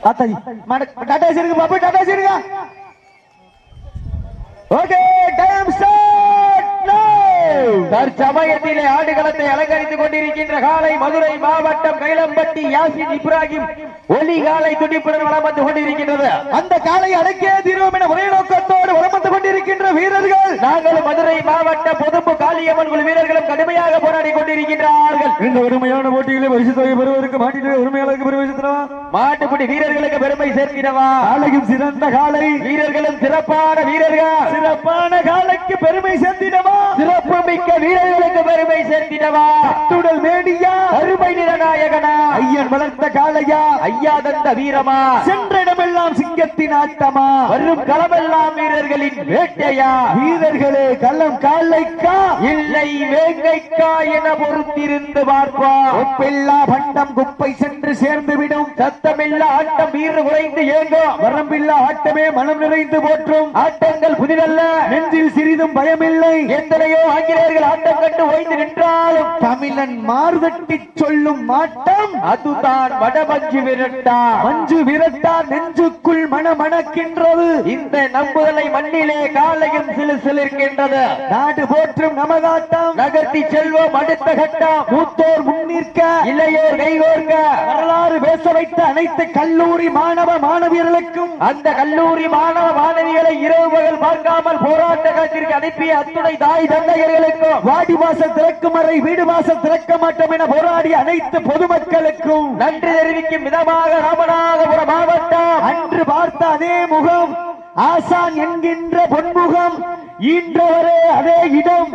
டாடா சரிங்க பாபு, டாடா சரிங்க. Okay, time start நவ. தற்சமயத்திலே ஆடுகளத்தை அலங்கரித்துக் கொண்டிருக்கின்ற காலை மதுரை மாவட்டம் கைலம்பட்டி யாசின் இப்ராஹிம் ஒலி காலை துடிப்புடன் வலம் வந்து கொண்டிருக்கின்றது. அந்த காலை அடக்கிய தீர்வோம் என ஒரே நோக்கத்தோடு வலம் வந்து கொண்டிருக்கின்ற வீரர்கள் நாங்கள் மதுரை மாவட்ட பொதுப்பு காளியம்மன் குழு வீரர்களும் கடுமையாக போராடி கொண்டிருக்கின்றார்கள். இந்த உரிமையான போட்டிகளை பரிசு தொகை பெறுவதற்கு மாட்டிலே உரிமையாளருக்கு பெருமை சேர்த்திடவா, மாட்டுப்பிடி வீரர்களுக்கு பெருமை சேர்த்திடவா. காலையும் சிறந்த காலை, வீரர்களும் சிறப்பான வீரர்கள், சிறப்பான காலைக்கு பெருமை சேர்த்திடவா, சிறப்பு மிக்க வீரர்களுக்கு பெருமை சேர்த்திடவா. துடல் மேடியா, அருமை நிறநாயகனா, ஐயன் வளர்த்த காளையா, ஐயா தந்த வீரமா, சென்ற இடமெல்லாம் சிங்கத்தின் ஆட்டமா, வரும் களமெல்லாம் வீரர்களின் வேட்டையா. வீரர்களே களம் காலைக்கா இல்லை வேங்கைக்கா என பொறுத்திருந்து பார்ப்பா. ஒப்பில்லா பண்டம் குப்பை சென்று சேர்ந்து விடும், சத்தமில்லா ஆட்டம் வீறு குறைந்து ஏங்கும், வரம்பில்லா ஆட்டமே மனம் நிறைந்து போற்றும். ஆட்டங்கள் புதிதல்ல, நெஞ்சில் சிறிதும் பயமில்லை. எத்தனையோ ஆங்கிலேயர்கள் ஆட்டம் கண்டு ஓய்ந்து நின்றாலும் தமிழன் மார்தட்டி சொல்லும் மாட்டம் அதுதான் வடமஞ்சு விரட்டா. மஞ்சு விரட்டா நெஞ்சுக்குள் மணமணக்கின்றது. இந்த நம்புதலை மண்ணிலே காலையும் சிலு சிலிர்க்கின்றது. நாடு போற்றும் நமதாட்டம் நகர்த்தி செல்வோம் அடுத்த கட்டம். மூத்தோர் முன்னிற்க, இளையோர் கைகோர்க்க, வரலாறு பேச வைத்த அனைத்து கல்லூரி மாணவ மாணவியர்களுக்கும், அந்த கல்லூரி மாணவ மாணவிகளை இரவு பகல் பார்க்காமல் போராட்ட காலத்திற்கு அனுப்பிய அத்துணை தாய் தந்தையர்களுக்கும், வாடி வாசல் திறக்கும் வரை வீடு வாசல் திறக்க மாட்டோம் என போராடிய அனைத்து பொதுமக்களுக்கும் நன்றி தெரிவிக்கும் விதமாக ராமநாதபுரம் மாவட்டம் அன்று பார்த்த அதே முகம், ஆசான் என்கின்ற பொன்முகம், ஈன்றவரே அதே இடம்,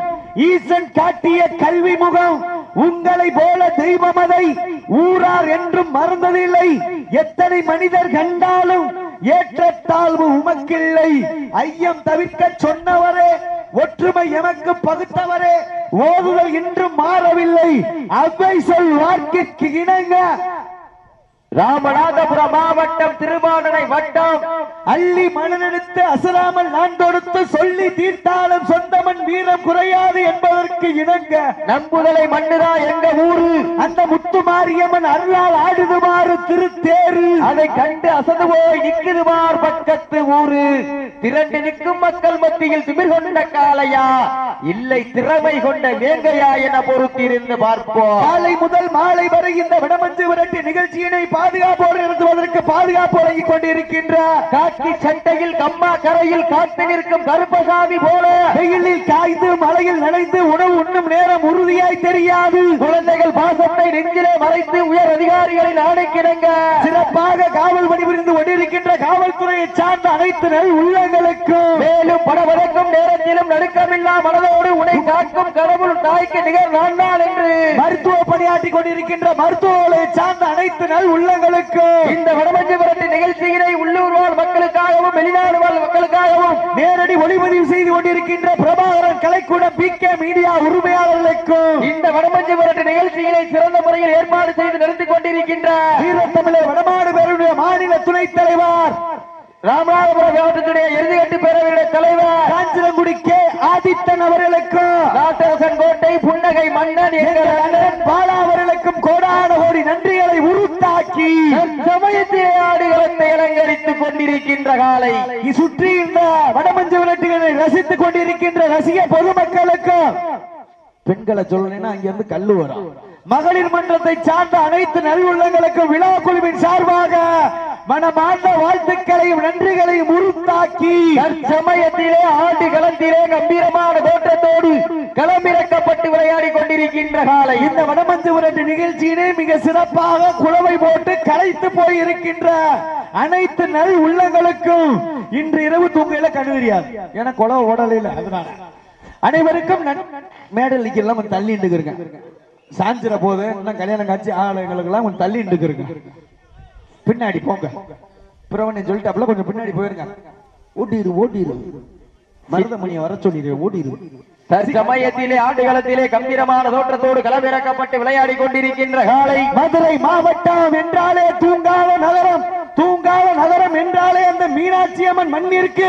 ஈசன் காட்டிய கல்வி முகம், உங்களை போல தெய்வமதை ஊரார் என்றும் மறந்ததில்லை. எத்தனை மனிதர் கண்டாலும் ஏற்றத்தாழ்வு உமக்கில்லை. ஐயம் தவிர்க்க சொன்னவரே, ஒற்றுமை எமக்கு பகுத்தவரே, ஓதுதல் இன்றும் மாறவில்லை. அவ்வை சொல் வாக்கிற்கு இணங்க ராமநாதபுரம் மாவட்டம் திருமாடனை வட்டம் அள்ளி மனநெடுத்து அசராமல் நான் தொடுத்து சொல்லி தீர்த்தாலும் சொந்தமன் வீரம் குறையாது என்பதற்கு இணங்க நம்புதலை மண்ணுதா எங்க ஊரு, அந்த முத்து மாரியம்மன் அருளால் ஆடுதுமாறு திருத்தேரு, அதை கண்டு அசந்து போய் நிற்குதுமார் பக்கத்து ஊரு. திரண்டு நிற்கும் மக்கள் மத்தியில் திமிர் கொண்ட காளையா, இல்லை திறமை கொண்ட வேங்கையா என பொறுத்திருந்து பார்ப்போம். காலை முதல் மாலை வரை இந்த வடமஞ்சு விரட்டு நிகழ்ச்சியினை பாதுகாப்போடு நடத்துவதற்கு பாதுகாப்பு வழங்கிக் கொண்டிருக்கின்ற காக்கி சட்டையில் கம்மா கரையில் காத்து நிற்கும் கருப்பசாமி போல வெயிலில் காய்ந்து மலையில் நனைந்து உணவு உண்ணும் நேரம் உறுதியாய் தெரியாது. குழந்தைகள் பாசத்தை நெஞ்சிலே மறைத்து உயர் அதிகாரிகளின் ஆணைக்கிணங்க சிறப்பாக காவல் பணிபுரிந்து கொண்டிருக்கின்ற காவல்துறையை சார்ந்த அனைத்து நல் உள்ளங்களுக்கும், மேலும் படவதற்கும் நேரத்திலும் நடுக்கமில்லா மனதோடு உனை காக்கும் கடவுள் தாய்க்கு நிகர் நான் தான் என்று மருத்துவ பணியாற்றிக் கொண்டிருக்கின்ற மருத்துவர்களை சார்ந்த அனைத்து நல் உள்ளங்களுக்கும், இந்த வடமஞ்சு விரட்டு நிகழ்ச்சியினை உள்ளூர் வாழ் மக்களுக்காகவும் வெளிநாடு வாழ் மக்களுக்காகவும் நேரடி ஒளிப்பதிவு செய்து கொண்டிருக்கின்ற பிரபாகரன் கலைக்கூடம் PK மீடியா உரிமையாளர்களுக்கும், இந்த வடமஞ்சு விரட்டு நிகழ்ச்சியினை சிறந்த முறையில் ஏற்பாடு செய்து நடத்திக் கொண்டிருக்கின்ற வீரத்தமிழர் வடமாடு பேருடைய மாநில துணைத் தலைவர், ராமநாதபுரம் மாவட்டத்துடைய இறுதிக்கட்டு பேரவையுடைய தலைவர் காஞ்சிரங்குடி K ஆதித்தன் அவர்களுக்கும், நாட்டரசன் கோட்டை புன்னகை மன்னன் எங்கள் அண்ணன் பாலா அவர்களுக்கும் கோடான கோடி நன்றிகளை உருத்தாக்கி சமயத்திலே ஆடுகளத்தை அலங்கரித்துக் கொண்டிருக்கின்ற காலை சுற்றி இந்த வடமஞ்சு விரட்டுகளை ரசித்துக் கொண்டிருக்கின்ற ரசிக பொதுமக்களுக்கும், பெண்களை சொல்லணும்னா அங்கிருந்து கல்லு வரும், மகளிர் மன்றத்தை சார்ந்த அனைத்து நல்வுள்ளங்களுக்கும் விழா குழுவின் சார்பாக மனமார்ந்த வாழ்த்துக்களையும் நன்றிகளையும் உருத்தாக்கி சமயத்திலே ஆண்டு களத்திலே கம்பீரமான தோற்றத்தோடு களமிறக்கப்பட்டு விளையாடி கொண்டிருக்கின்ற காலை இந்த வடமஞ்சு விரட்டு நிகழ்ச்சியினை மிக சிறப்பாக குளவை போட்டு கலைத்து போயிருக்கின்ற அனைத்து நல் உள்ளங்களுக்கும் இன்று இரவு தூங்கையில கண்ணு தெரியாது, ஏன்னா குளவை ஓடல. அதனால அனைவருக்கும் மேடல் நிக்கலாம் கொஞ்சம் தள்ளி நின்றுக்கிறேன். சாஞ்சிர போது இன்னும் கல்யாணம் காட்சி ஆளுங்களுக்கு எல்லாம் கொஞ்சம் தள்ளி நின்றுக்கிறேங்க. பின்னாடி போங்க, பிரவனை சொல்லிட்டாப்ல கொஞ்சம் பின்னாடி போயிருங்க. ஓட்டிரு ஓட்டிரு, மருதமணியை வர சொல்லிடு, ஓட்டிரு. சமயத்திலே ஆண்டுகளத்திலே கம்பீரமான தோற்றத்தோடு களமிறக்கப்பட்டு விளையாடி கொண்டிருக்கின்ற காலை மதுரை மாவட்டம் என்றாலே தூங்காத நகரம், தூங்காத நகரம் என்றாலே அந்த மீனாட்சி மீனாட்சி அம்மன் மண்ணிற்கு,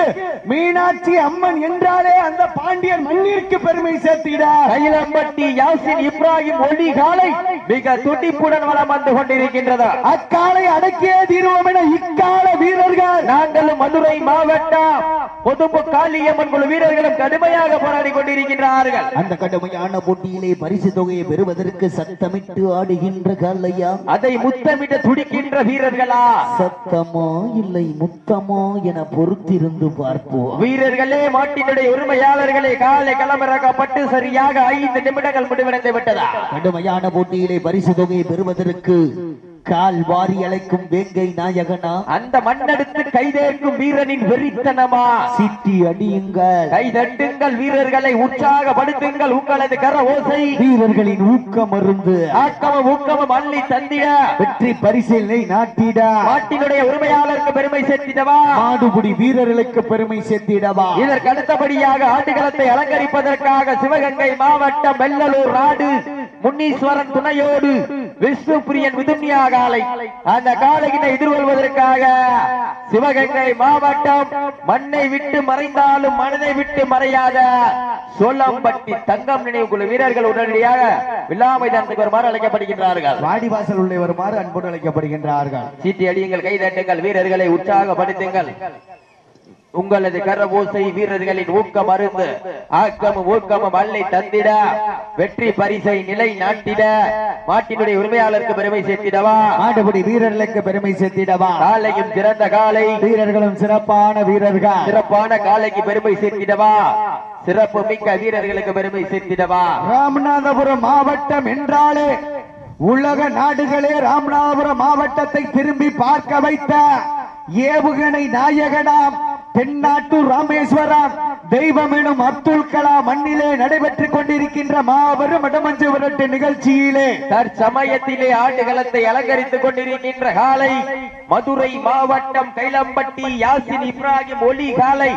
மீனாட்சி அம்மன் என்றாலே அந்த பாண்டியன் மண்ணிற்கு பெருமை சேர்த்திட கைலம்பட்டி யாசின் இப்ராஹிம் ஒளி காலை மிக துடிப்புடன் வலம் வந்து கொண்டிருக்கின்றது. அக்காலை அடக்கியே தீர்வோம் என இக்கால வீரர்கள் நாங்களும் மதுரை மாவட்டம் பொதும்பு காளியம்மன் குழு வீரர்களும் கடுமையாக போராடி கொண்டிருக்கின்றார்கள். அந்த கடுமையான போட்டியிலே பரிசு தொகையை பெறுவதற்கு சத்தமிட்டு ஆடுகின்ற காலையா, அதை முத்தமிட்டு துடிக்கின்ற வீரர்களா, சத்தமோ இல்லை முத்தமோ என பொறுத்திருந்து பார்ப்போம். வீரர்களே, மாட்டினுடைய உரிமையாளர்களே, காலை களமிறக்கப்பட்டு சரியாக 5 நிமிடங்கள் முடிவடைந்து விட்டதா. கடுமையான போட்டியிலே பரிசு தொகையை பெறுவதற்கு கால் வாரி அழைக்கும் வேங்கை நாயகனா, அந்த மண்ணெடுத்து கைதேர்க்கும் வீரனின் வெறித்தனமா, சிட்டி அடியுங்கள், கைதட்டுங்கள், வீரர்களை உற்சாகப்படுத்துங்கள், உங்களது கர ஓசை வீரர்களின் ஊக்கம் அருந்து ஆக்கமும் ஊக்கமும் அள்ளி தந்திட வெற்றி பரிசிலை நாட்டிட மாட்டினுடைய உரிமையாளருக்கு பெருமை சேர்த்திடவா, மாடுபுடி வீரர்களுக்கு பெருமை சேர்த்திடவா. இதற்கு அடுத்தபடியாக ஆட்டுகளத்தை அலங்கரிப்பதற்காக சிவகங்கை மாவட்டம் வெள்ளலூர் நாடு முன்னீஸ்வரன் துணையோடு விஷ்ணு பிரியன் விதுன்யா காலை, அந்த காலையினை எதிர்கொள்வதற்காக சிவகங்கை மாவட்டம் மண்ணை விட்டு மறைந்தாலும் மனதை விட்டு மறையாத சோளம்பட்டி தங்கம் நினைவு குழு வீரர்கள் உடனடியாக விழா மைதானத்துக்கு வருமாறு அழைக்கப்படுகின்றார்கள். வாடிவாசல் உள்ளே வருமாறு அன்போடு அழைக்கப்படுகின்றார்கள். சீட்டி அடியுங்கள், கைதட்டுங்கள், வீரர்களை உற்சாகப்படுத்துங்கள், உங்களது கரவோசை வீரர்களின் ஊக்கம் அருந்து ஆக்கமும் ஊக்கமும் அள்ளி தந்திட வெற்றி பரிசை நிலை நாட்டிட மாட்டினுடைய உரிமையாளருக்கு பெருமை சேர்த்திடவா, மாடுபடி வீரர்களுக்கு பெருமை சேர்த்திடவா. காலையும் சிறந்த காலை, வீரர்களும் சிறப்பான வீரர்கள், சிறப்பான காலைக்கு பெருமை சேர்த்திடவா, சிறப்பு மிக்க வீரர்களுக்கு பெருமை சேர்த்திடவா. ராமநாதபுரம் மாவட்டம் என்றாலே உலக நாடுகளே ராமநாதபுரம் மாவட்டத்தை திரும்பி பார்க்க வைத்த ஏவுகணை நாயகனாம் தென்னாட்டூர் ராமேஸ்வரம் தெய்வம் எனும் அப்துல் கலாம் மண்ணிலே நடைபெற்றுக் கொண்டிருக்கின்ற மாபெரும் இடமஞ்சு விரட்டு நிகழ்ச்சியிலே தற்சமயத்திலே ஆண்டுகளத்தை அலங்கரித்துக் கொண்டிருக்கின்ற காலை மதுரை மாவட்டம் கைலம்பட்டி யாசின் இப்ராஹிம் ஒளி காலை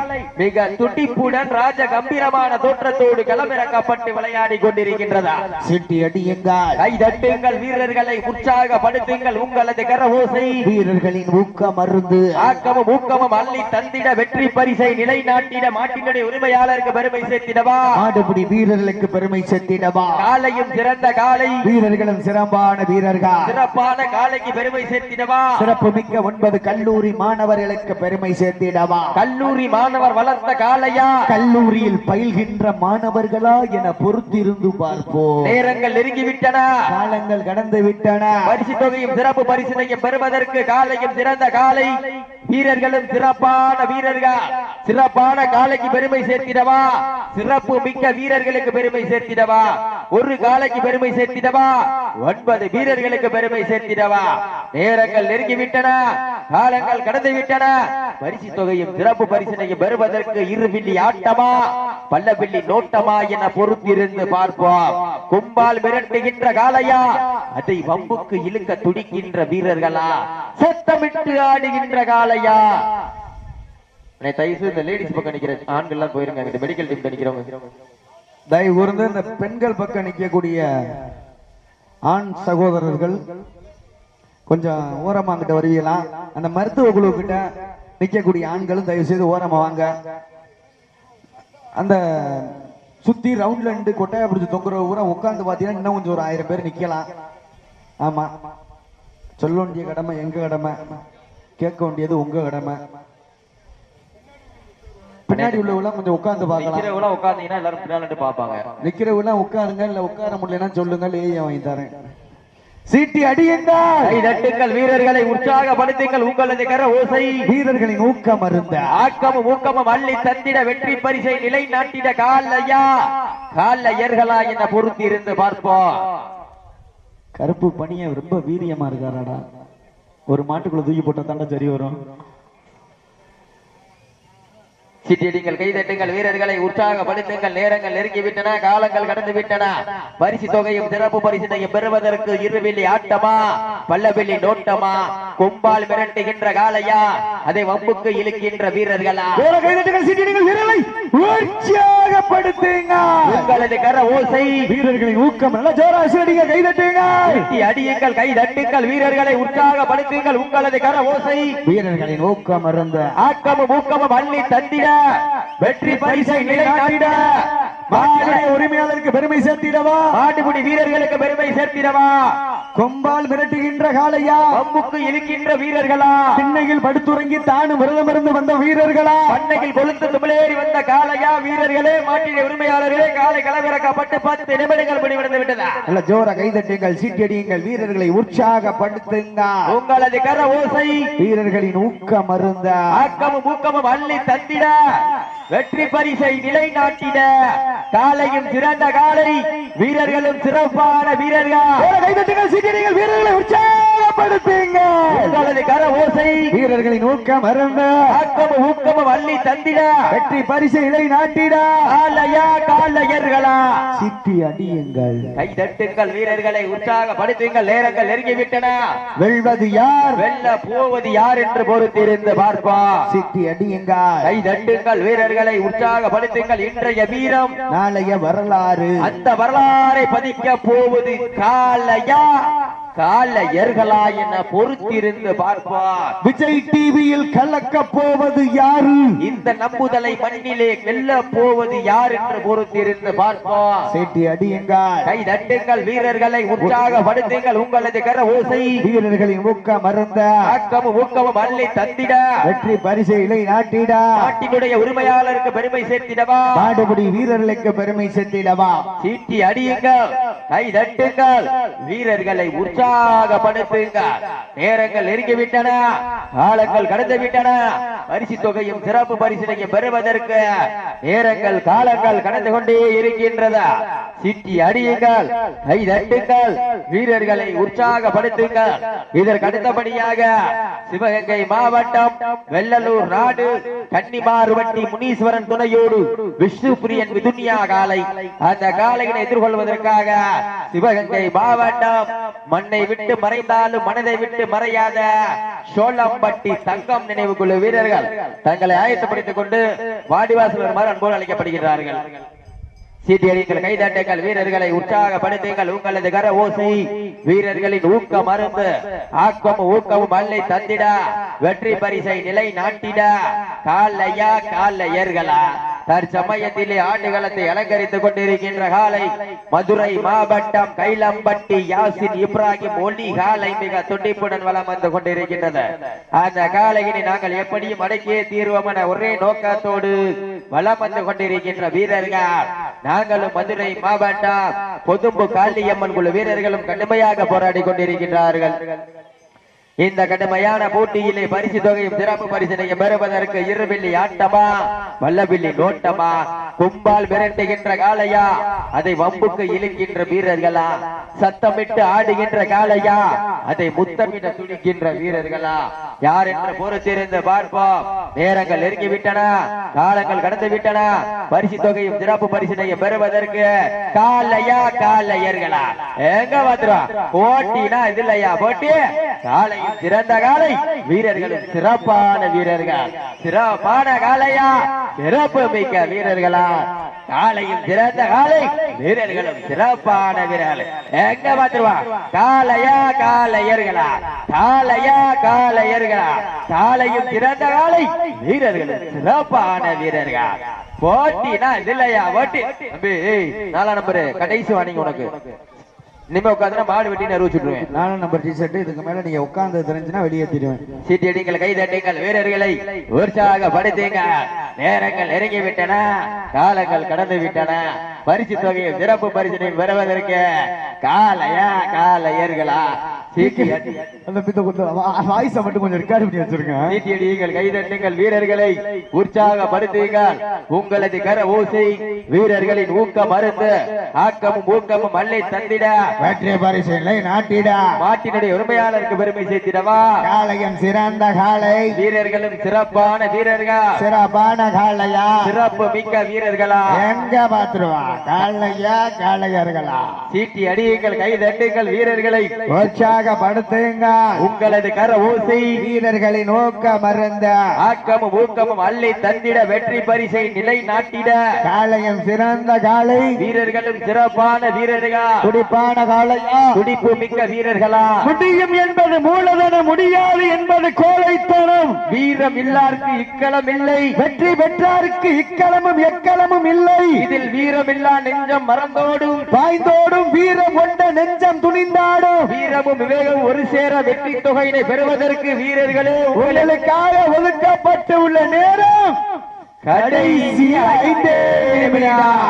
மிக துடிப்புடன் ராஜ கம்பீரமான தோற்றத்தோடு களமிறக்கப்பட்டு விளையாடி கொண்டிருக்கின்றதா. சிட்டி அடியுங்கள், கைதட்டுங்கள், வீரர்களை உற்சாகப்படுத்துங்கள், உங்களது கரவோசை வீரர்களின் ஊக்கம் அருந்து ஆக்கமும் ஊக்கமும் அள்ளி தந்திட வெற்றி பரிசை நிலைநாட்டிட மாட்டினுடைய உரிமையாளருக்கு பெருமை சேர்த்திடவா, மாடுபிடி வீரர்களுக்கு பெருமை சேர்த்திடவா. காலையும் சிறந்த காலை, வீரர்களும் சிறப்பான வீரர்கள், சிறப்பான காலைக்கு பெருமை சேர்த்திடவா, சிறப்பு மிக்க 9 கல்லூரி மாணவர்களுக்கு பெருமை சேர்த்திடவா. கல்லூரி மாணவர் வளர்த்த காலையா, கல்லூரியில் பயில்கின்ற மாணவர்களா என பொறுத்திருந்து பார்ப்போம். நேரங்கள் நெருங்கிவிட்டன, காலங்கள் கடந்து விட்டன. பரிசு தொகையும் சிறப்பு பரிசினையும் பெறுவதற்கு காலையும் சிறந்த காலை, வீரர்களும் சிறப்பான வீரர்கள், சிறப்பான காலைக்கு பெருமை சேர்த்திடவா, சிறப்பு மிக்க வீரர்களுக்கு பெருமை சேர்த்திடவா, ஒரு காலைக்கு பெருமை சேர்த்திடவா, 9 வீரர்களுக்கு பெருமை சேர்த்திடவா. நேரங்கள் நெருங்கிவிட்டன, காலங்கள் கடந்து விட்டன. பரிசு தொகையும் சிறப்பு பரிசினையும் பெறுவதற்கு 2 பில்லி ஆட்டமா பல்ல பில்லி நோட்டமா என பொறுத்திருந்து பார்ப்போம். கும்பால் மிரட்டுகின்ற காலையா, அதை வம்புக்கு இழுக்க துடிக்கின்ற வீரர்களா, சத்தமிட்டு ஆடுகின்ற காலையா. தயவு இந்த லேடிஸ் பக்கம் நிக்கிற ஆண்கள் எல்லாம் போயிருங்க, மெடிக்கல் டீம் நிக்கிறவங்க தயவு கூர்ந்து இந்த பெண்கள் பக்கம் நிற்கக்கூடிய ஆண் சகோதரர்கள் கொஞ்சம் ஓரமா கிட்ட வருவீங்களா? அந்த மருத்துவ குழு கிட்ட நிற்கக்கூடிய ஆண்களும் தயவு செய்து ஓரமா வாங்க. அந்த சுத்தி ரவுண்ட்ல இருந்து கொட்டையா பிடிச்சி தொங்குற ஊரா உட்கார்ந்து பாத்தீங்கன்னா இன்னும் கொஞ்சம் ஒரு 1000 பேர் நிக்கலாம். ஆமா, சொல்ல வேண்டிய கடமை எங்க கடமை, கேட்க வேண்டியது உங்க கடமை. பின்னாடி உள்ளவங்க கொஞ்சம் உட்கார்ந்து பார்க்கலாம். உட்கார்ந்தீங்கன்னா எல்லாரும் பின்னாடி பாப்பாங்க. நிக்கிறவங்க உட்காருங்க, இல்ல உட்கார முடியலன்னா சொல்லுங்க, ஏன் வாங்கி தரேன். சீட்டி அடியுங்கள், கைதட்டுங்கள், வீரர்களை உற்சாகப்படுத்துங்கள், உங்களது கர ஓசை வீரர்களின் ஊக்கம் அருந்த ஆக்கமும் ஊக்கமும் அள்ளி தந்திட வெற்றி பரிசை நிலை நாட்டிட காலையா, காலையர்களா என பொறுத்தி இருந்து பார்ப்போம். கருப்பு பணிய ரொம்ப வீரியமா இருக்காராடா, ஒரு மாட்டுக்குள்ள தூக்கி போட்டா தாண்டா சரி வரும். சிட்டியடிங்கள் கைதட்டுங்கள் வீரர்களை உற்சாகப்படுத்துங்கள் நேரங்கள் நெருங்கிவிட்டன காலங்கள் கடந்து விட்டன பரிசு தொகையும் சிறப்பு பரிசினையும் பெறுவதற்கு இருவெள்ளி ஆட்டமா பல்லவெள்ளி நோட்டமா கொம்பால் மிரட்டுகின்ற காலையா அதை வம்புக்கு இழுக்கின்ற வீரர்களா உங்களது கர ஓசை வீரர்களின் ஊக்கம் நல்ல ஜோரா கைதட்டுங்க அடியுங்கள் கைதட்டுங்கள் வீரர்களை உற்சாகப்படுத்துங்கள் உங்களது கர ஓசை வீரர்களின் ஊக்கம் இருந்த ஆக்கமும் ஊக்கமும் அள்ளி தந்திட வெற்றி பரிசை நிலைநாட்டிட உரிமையாளருக்கு பெருமை சேர்த்திடவா மாட்டுக்குடி வீரர்களுக்கு பெருமை சேர்த்திடவா கொம்பால் மிரட்டுகின்ற காலையா வம்புக்கு இழுக்கின்ற வீரர்களா திண்ணையில் படுத்துறங்கி தானும் விரதமிருந்து வந்த வீரர்களா பண்ணையில் கொழுந்து துமிழேறி வந்த காலையா வீரர்களே மாட்டின உரிமையாளர்களே காலை கலவிறக்கப்பட்டு 10 நிமிடங்கள் முடிவடைந்து விட்டதா நல்ல ஜோர கைதட்டுங்கள் சீட்டடியுங்கள் வீரர்களை உற்சாகப்படுத்துங்க உங்களது கர ஓசை வீரர்களின் ஊக்கம் அருந்த ஆக்கமும் ஊக்கமும் அள்ளி தந்திட வெற்றி பரிசை நிலைநாட்டிட காலையும் சிறந்த காலை வீரர்களும் சிறப்பான வீரர்கள் வீரர்களை உற்சாகப்படுத்துங்க உங்களது கர ஓசை வீரர்களின் ஊக்கம் அருந்த ஆக்கமும் ஊக்கமும் அள்ளி தந்திட வெற்றி பரிசை நிலைநாட்டிட காலையா காலையர்களா சிட்டி அடியுங்கள் கைதட்டுங்கள் வீரர்களை உற்சாகப்படுத்துங்கள் நேரங்கள் நெருங்கிவிட்டன வெல்வது யார் வெல்ல போவது யார் என்று பொறுத்திருந்து பார்ப்பா சிட்டி அடியுங்கள் கைதட்டுங்கள் வீரர்களை உற்சாகப்படுத்துங்கள் இன்றைய வீரம் நாளைய வரலாறு அந்த வரலாறை பதிக்க போவது காலையா காலையர்களா என பொறுத்திருந்து பார்ப்பார் விஜய் டிவியில் கலக்க போவது யாரு இந்த நம்புதலை மண்ணிலே வெல்ல போவது யார் என்று பொறுத்திருந்து பார்ப்பார் சேட்டி அடியுங்கள் கைதட்டுங்கள் வீரர்களை உற்சாகப்படுத்துங்கள் உங்களது கர ஓசை வீரர்களின் ஊக்கம் அருந்த ஆக்கமும் ஊக்கமும் அள்ளி தந்திட வெற்றி பரிசை நாட்டிட நாட்டினுடைய உரிமையாளருக்கு பெருமை சேர்த்திடவா மாடுபிடி வீரர்களுக்கு பெருமை சேர்த்திடவா சீட்டி அடியுங்கள் கைதட்டுங்கள் வீரர்களை உற்சாகப்படுத்துங்க நேரங்கள் நெருங்கிவிட்டன காலங்கள் கடந்து விட்டன பரிசு தொகையும் சிறப்பு பரிசினையும் பெறுவதற்கு நேரங்கள் காலங்கள் கடந்து கொண்டே இருக்கின்றது சிட்டி அடியுங்கள் கைதட்டுங்கள் வீரர்களை உற்சாகப்படுத்துங்கள் இதற்கு அடுத்தபடியாக சிவகங்கை மாவட்டம் வெள்ளலூர் நாடு கன்னிமாறுவட்டி முனீஸ்வரன் துணையோடு விஷ்ணுபிரியன் விதுன்யா காலை அந்த காலையினை எதிர்கொள்வதற்காக சிவகங்கை மாவட்டம் மண்ணை விட்டு மறைந்தாலும் மனதை விட்டு மறையாத சோளம்பட்டி தங்கம் நினைவு குழு வீரர்கள் தங்களை ஆயத்தப்படுத்திக் கொண்டு வாடிவாசல் வருமாறு அன்போடு அழைக்கப்படுகிறார்கள் சீட்டியடிங்கள் கைதட்டுங்கள் வீரர்களை உற்சாகப்படுத்துங்கள் உங்களது கர ஓசை வீரர்களின் ஊக்கம் அருந்து ஆக்கமும் ஊக்கமும் அள்ளி தந்திட வெற்றி பரிசை நிலை நாட்டிட காலையா காலையர்களா தற்சமயத்திலே ஆண்டுகளத்தை அலங்கரித்துக் கொண்டிருக்கின்ற காலை மதுரை மாவட்டம் கைலம்பட்டி யாசின் இப்ராஹிம் ஒலி காலை மிக துடிப்புடன் வலம் வந்து கொண்டிருக்கின்றது அந்த காலையினை நாங்கள் எப்படியும் அடக்கியே தீர்வோம் என ஒரே நோக்கத்தோடு வலம் வந்து கொண்டிருக்கின்ற வீரர்கள் நாங்களும் மதுரை மாவட்டம் கொதும்பு காளியம்மன் குழு வீரர்களும் கடுமையாக போராடி கொண்டிருக்கின்றார்கள் இந்த கடுமையான போட்டியிலே பரிசு தொகையும் சிறப்பு பரிசினையும் பெறுவதற்கு இருவெள்ளி ஆட்டமா வல்லவில்லி நோட்டமா கும்பால் மிரட்டுகின்ற காளையா அதை வம்புக்கு இழுக்கின்ற வீரர்களா சத்தமிட்டு ஆடுகின்ற காளையா அதை முத்தமிட துடிக்கின்ற வீரர்களா யார் என்று பொறுத்திருந்து பார்ப்போம் நேரங்கள் நெருங்கிவிட்டன காலங்கள் கடந்து விட்டன பரிசு தொகையும் சிறப்பு பரிசினையும் பெறுவதற்கு காளையா காளையர்களா எங்க வந்துரும் போட்டினா இது இல்லையா போட்டி காலை சிறந்த காலை வீரர்களும் சிறப்பான வீரர்கள் சிறப்பான காலையா சிறப்பு மிக்க வீரர்களா காலையும் சிறந்த காலை வீரர்களும் சிறப்பான வீரர்கள் எங்க பாத்துருவா காலையா காலையர்களா காலையா காலையர்களா காலையும் சிறந்த காலை வீரர்களும் சிறப்பான வீரர்கள் போட்டினா இல்லையா போட்டி தம்பி 4 நம்பர் கடைசி வாணிங்க உனக்கு இனிமே உட்காந்து மாடு வெட்டி அறிவிச்சுடுவேன் 4 நம்பர் டி-ஷர்ட் இதுக்கு மேல நீங்க உட்கார்ந்து தெரிஞ்சுனா வெளியேற்றிடுவேன் சீட்டி அடிங்கள் கைதட்டுங்கள் வீரர்களை உற்சாகப்படுத்துங்க நேரங்கள் நெருங்கி விட்டன காலங்கள் கடந்து விட்டன பரிசு தொகையை சிறப்பு பரிசினை பெறுவதற்கு காளையர்களா அந்த பித்த வாய்ஸ மட்டும் கொஞ்சம் ரெக்கார்ட் பண்ணி வச்சிருக்கேன். சீட்டியடியுங்கள், கைதட்டுங்கள், வீரர்களை உற்சாகப்படுத்துங்கள். உங்களது கர ஓசை வீரர்களின் ஊக்கம் மருந்து ஆக்கமும் ஊக்கமும் மல்லை தந்திட வெற்றி பரிசை நாட்டிட மாட்டினுடைய உரிமையாளருக்கு பெருமை சேர்த்திடவா காளையம் சிறந்த காளை வீரர்களும் சிறப்பான வீரர்கள் சிறப்பான காளையா சிறப்பு மிக்க வீரர்களா எங்க பாத்துருவா காளையா காளையர்களா சீட்டி அடியுங்கள், கைதட்டுங்கள், வீரர்களை உற்சாகப்படுத்துங்க. உங்களது கர ஓசை வீரர்களின் ஊக்க மருந்த ஆக்கமும் ஊக்கமும் அள்ளி தந்திட வெற்றி பரிசை நிலை நாட்டிட காளையம் சிறந்த காளை வீரர்களும் சிறப்பான வீரர்கள் துடிப்பான காளையா துடிப்பு மிக்க வீரர்களா முடியும் என்பது மூலதனம், முடியாது என்பது கோழைத்தனம். வீரம் இல்லாருக்கு இக்களம் இல்லை, வெற்றி பெற்றாருக்கு இக்களமும் எக்களமும் இல்லை. இதில் வீரமில்லா நெஞ்சம் மறந்தோடும் பாய்ந்தோடும் வீரம் கொண்ட நெஞ்சம் துணிந்தாடும். வீரமும் விவேகம் ஒரு சேர வெற்றி தொகையினை பெறுவதற்கு வீரர்களே உங்களுக்காக ஒதுக்கப்பட்டு உள்ள நேரம் கடைசி 5 நிமிடம்.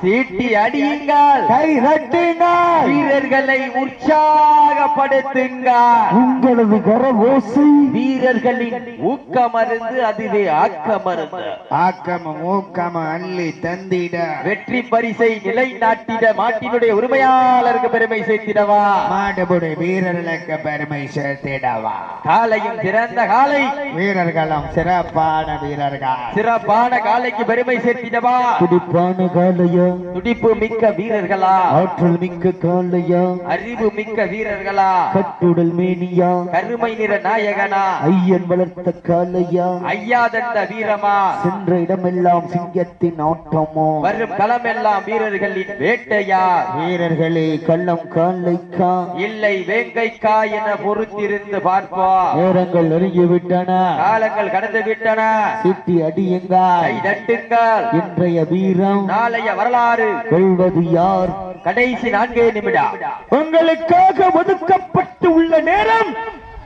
சீட்டி அடியுங்கள், கை தட்டுங்கள், வீரர்களை உற்சாகப்படுத்துங்கள். உங்களது கர ஓசை வீரர்களின் ஊக்கமருந்து அதுவே ஆக்கமருந்து ஆக்கமும் ஊக்கமும் அள்ளி தந்திட வெற்றி பரிசை நிலை நாட்டிட மாட்டினுடைய உரிமையாளருக்கு பெருமை சேர்த்திடவா மாடுபுடி வீரர்களுக்கு பெருமை சேர்த்திடவா காலையும் சிறந்த காலை வீரர்களும் சிறப்பான வீரர்கள் சிறப்பான காலைக்கு பெருமை சேர்த்திடவா துடிப்பான காளையா துடிப்பு மிக்க வீரர்களா ஆற்றல் மிக்க காளையா அறிவு மிக்க வீரர்களா கட்டுடல் மேனியா கருமை நிற நாயகனா ஐயன் வளர்த்த காளையா ஐயாதந்த வீரமா சென்ற இடமெல்லாம் சிங்கத்தின் ஆட்டமோ வரும் களமெல்லாம் வீரர்களின் வேட்டையா வீரர்களே கள்ளம் காளைக்கா இல்லை வேங்கைக்கா என பொறுத்திருந்து பார்ப்பா நேரங்கள் நெருங்கிவிட்டன காலங்கள் கடந்து விட்டன சிட்டி அடியுங்க கை தட்டுங்கள் இன்றைய வீரம் நாளைய வரலாறு வெல்வது யார் கடைசி 4 நிமிடம் உங்களுக்காக ஒதுக்கப்பட்டு உள்ள நேரம்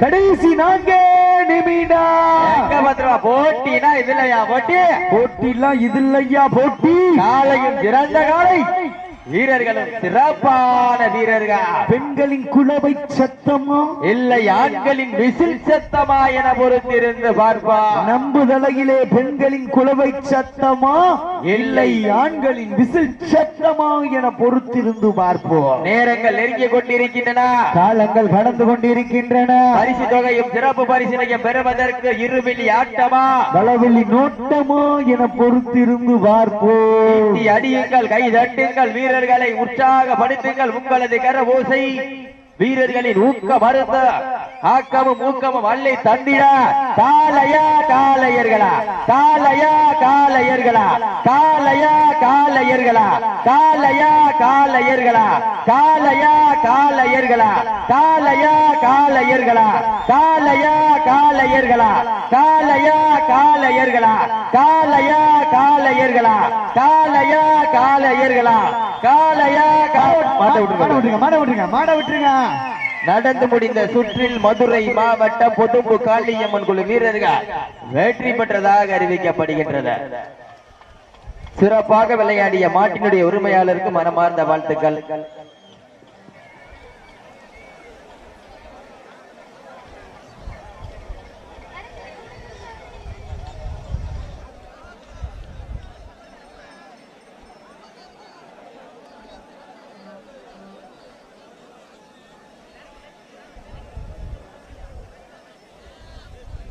கடைசி 4 நிமிடம். எங்க பத்திரமா போட்டினா இதுலயா போட்டி போட்டிலாம் இது இல்லையா போட்டி. காலையும் சிறந்த காலை வீரர்களும் சிறப்பான வீரர்கள் பெண்களின் குலவை சத்தமா இல்லை ஆண்களின் விசில் சத்தமா என பொறுத்திருந்து பார்ப்பா நம்புதலையிலே பெண்களின் குலவை சத்தமா இல்லை ஆண்களின் விசில் சத்தமா என பொறுத்திருந்து பார்ப்போம். நேரங்கள் நெருங்கி கொண்டிருக்கின்றன, காலங்கள் கடந்து கொண்டிருக்கின்றன. பரிசு தொகையும் சிறப்பு பரிசினையும் பெறுவதற்கு இருவிழி ஆட்டமா பலவெளி நோட்டமா என பொறுத்திருந்து பார்ப்போம். அடியுங்கள், கை தட்டுங்கள், வீரர்களை உற்சாகப்படுத்துங்கள். உங்களது கர ஓசை வீரர்களின் ஊக்க மருந்த ஆக்கமும் ஊக்கமும் அள்ளி தந்திட காளையா காளையர்களா காளையா காளையர்களா காளையா காளையர்களா காளையா காளையர்களா காளையா காளையர்களா காளையா காளையர்களா காளையா காளையர்களா காளையா காளையர்களா காளையா காளையர்களா காளையா காளையர்களா காளையா மாட விட்டுருங்க. நடந்து முடிந்த சுற்றில் மதுரை மாவட்ட பொதும்பு காளியம்மன் குழு வீரர்கள் வெற்றி பெற்றதாக அறிவிக்கப்படுகின்றது. சிறப்பாக விளையாடிய மாட்டினுடைய உரிமையாளருக்கு மனமார்ந்த வாழ்த்துக்கள்.